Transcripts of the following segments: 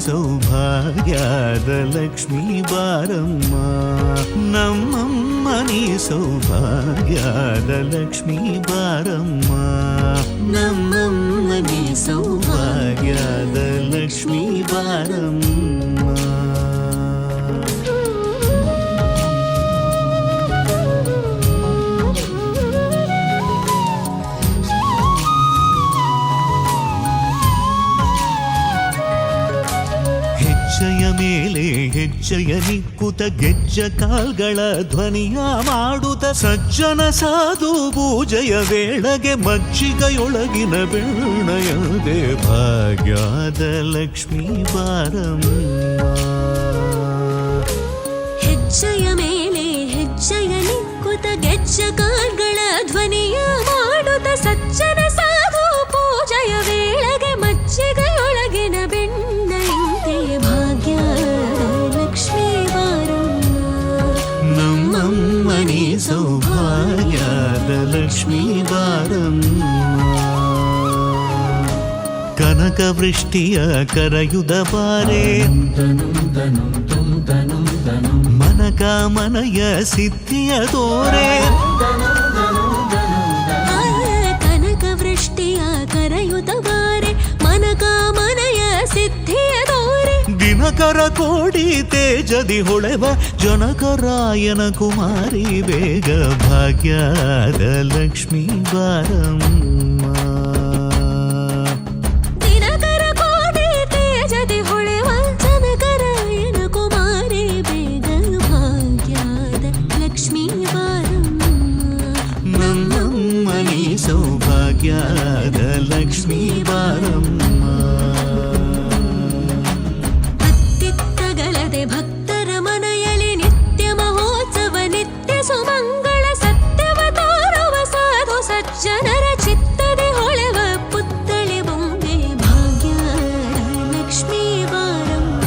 ಸೌಭಾಗ್ಯದ ಲಕ್ಷ್ಮೀ ಬಾರಮ್ಮ ನಮ್ಮಮ್ಮ ನೀ ಸೌಭಾಗ್ಯದ ಲಕ್ಷ್ಮೀ ಬಾರಮ್ಮ ನಮ್ಮಮ್ಮ ನೀ ಸೌಭಾಗ್ಯದ ಲಕ್ಷ್ಮೀ ಬಾರಮ್ಮ. ಹೆಜ್ಜೆಯ ಮೇಲೆ ಹೆಜ್ಜೆಯ ನಿಕ್ಕುತ ಗೆಜ್ಜ ಕಾಲ್ಗಳ ಧ್ವನಿಯ ಮಾಡುತ್ತ ಸಜ್ಜನ ಸಾಧು ಪೂಜೆಯ ವೇಳೆಗೆ ಮಜ್ಜಿಗೆಯೊಳಗಿನ ಬೆಣ್ಣಯದೆ ಭಾಗ್ಯದ ಲಕ್ಷ್ಮೀ ಬಾರಮ್ಮ. ಹೆಜ್ಜೆಯ ಮೇಲೆ ಹೆಜ್ಜೆಯ ನಿಕ್ಕುತ ಗೆಜ್ಜ ಕಾಲ್ಗಳ ಧ್ವನಿಯ ಮಾಡುತ್ತ ಸಜ್ಜನ ಸಾಧು ಪೂಜೆಯ ವೇಳೆಗೆ ಮಜ್ಜಿಗೆಯೊಳಗಿನ ಬೆಣ್ಣಯಂತೆ ಭಾಗ್ಯದ ಲಕ್ಷ್ಮೀ ಬಾರಮ್ಮ ನಮ್ಮಮ್ಮ ನೀ ಸೌಭಾಗ್ಯದ ಲಕ್ಷ್ಮೀ ಬಾರಮ್ಮ. ಕನಕ ವೃಷ್ಟಿಯ ಕರೆಯುದ ಬಾರೆ ಮನಕ ಮನಯ ಸಿದ್ಧಿಯ ತೋರೆ ಕನಕ ವೃಷ್ಟಿಯ ಕರೆಯುತ ಬಾರೆ ಮನಕ ಮನಯ ಸಿದ್ಧಿಯ ತೋರೆ ದಿನಕರ ಕೋಡಿ ತೇಜದಿ ಹೊಳೆವ ಜನಕರಾಯನ ಕುಮಾರಿ ಬೇಗ ಭಾಗ್ಯದ ಲಕ್ಷ್ಮೀ ಬಾರಮ್ಮ. ದಿನಕರ ಕೋಡಿ ತೇಜದಿ ಹೊಳೆವ ಜನಕರಾಯನ ಕುಮಾರಿ ಬೇಗ ಭಾಗ್ಯದ ಲಕ್ಷ್ಮೀ ಬಾರಮ್ಮ ನಮ್ಮಮ್ಮ ನೀ ಸೌಭಾಗ್ಯದ ಲಕ್ಷ್ಮೀ ಬಾರಮ್ಮ. ಭಕ್ತರ ಮನೆಯಲ್ಲಿ ನಿತ್ಯ ಮಹೋತ್ಸವ ನಿತ್ಯ ಸುಮಂಗಳ ಸತ್ಯವ ತೋರುವ ಸಾಧು ಸಜ್ಜನರ ಚಿತ್ತದೆ ಹೊಳೆವ ಪುತ್ಥಳಿ ಬೊಂಬೆ ಭಾಗ್ಯದ ಲಕ್ಷ್ಮೀ ಬಾರಮ್ಮ.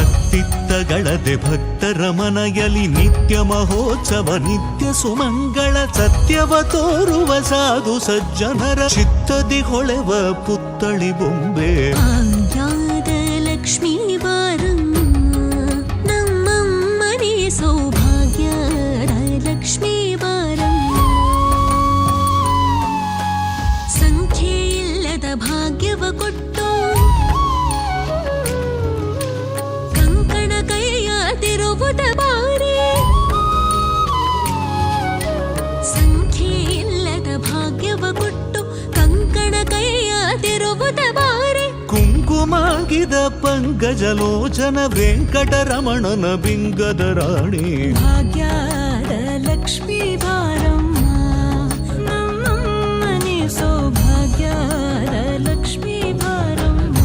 ಅತ್ತಿತ್ತಗಳದೆ ಭಕ್ತರ ಮನೆಯಲ್ಲಿ ನಿತ್ಯ ಮಹೋತ್ಸವ ನಿತ್ಯ ಸುಮಂಗಳ ಸತ್ಯವ ತೋರುವ ಸಾಧು ಸಜ್ಜನರ ಚಿತ್ತದಿ ಹೊಳೆವ ಪುತ್ಥಳಿ ಬೊಂಬೆ ಭಾಗ್ಯದ ಲಕ್ಷ್ಮೀ ಬಾರಮ್ಮ ನಮ್ಮಮ್ಮ ನೀ ಸೌಭಾಗ್ಯದ ಲಕ್ಷ್ಮೀ ಬಾರಮ್ಮ. ಸಂಖ್ಯೆ ಇಲ್ಲದ ಭಾಗ್ಯವ ಕೊಟ್ಟು ಕಂಕಣ ಕೈಯ ತಿರುವುದ ಬಾರೆ ಸಂಖ್ಯೆ ಇಲ್ಲದ ಭಾಗ್ಯವ ಕೊಟ್ಟು ಕಂಕಣ ಕೈಯ ತಿರುವುದ ಬಾರೆ ಕುಂಕುಮಾಗಿದ ಪಂಕಜಲೋಚನ ವೆಂಕಟರಮಣನ ಬಿಂಗದ ರಾಣಿ ಭಾಗ್ಯದ ಲಕ್ಷ್ಮೀ ಬಾರಮ್ಮ ನಮ್ಮಮ್ಮ ನೀ ಸೌಭಾಗ್ಯದ ಲಕ್ಷ್ಮೀ ಬಾರಮ್ಮ.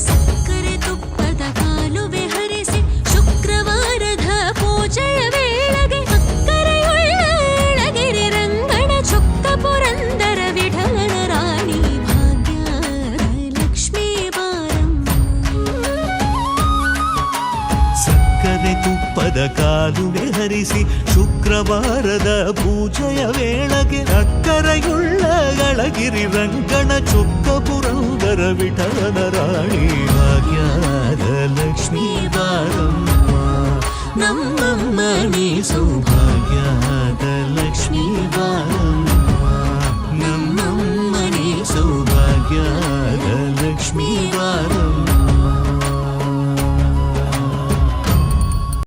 ಸಕ್ಕರೆ ತುಪ್ಪದ ಕಾಲುವೆ ಹರಿಸಿ ಶುಕ್ರವಾರದ ಪೂಜೆಯ ವೇಳೆಗೆ ಅಕ್ಕರೆಯುಳ್ಳ ಎಳಗಿರಿ ರಂಗಣ ಚೊಕ್ಕ ಪುರಂದರ ವಿಠಲನ ರಾಣಿ ಭಾಗ್ಯದ ಲಕ್ಷ್ಮೀ ಬಾರಮ್ಮ. ಸಕ್ಕರೆ ತುಪ್ಪದ ಕಾಲುವೆ ಹರಿಸಿ ಶುಕ್ರವಾರದ ಪೂಜೆಯ ವೇಳೆಗೆ ಅಕ್ಕರೆಯುಳ್ಳ ಗಳಗಿರಿ ರಂಗಣ ಚೊಕ್ಕ ಪುರಂದರ ವಿಠಲನ ರಾಣಿ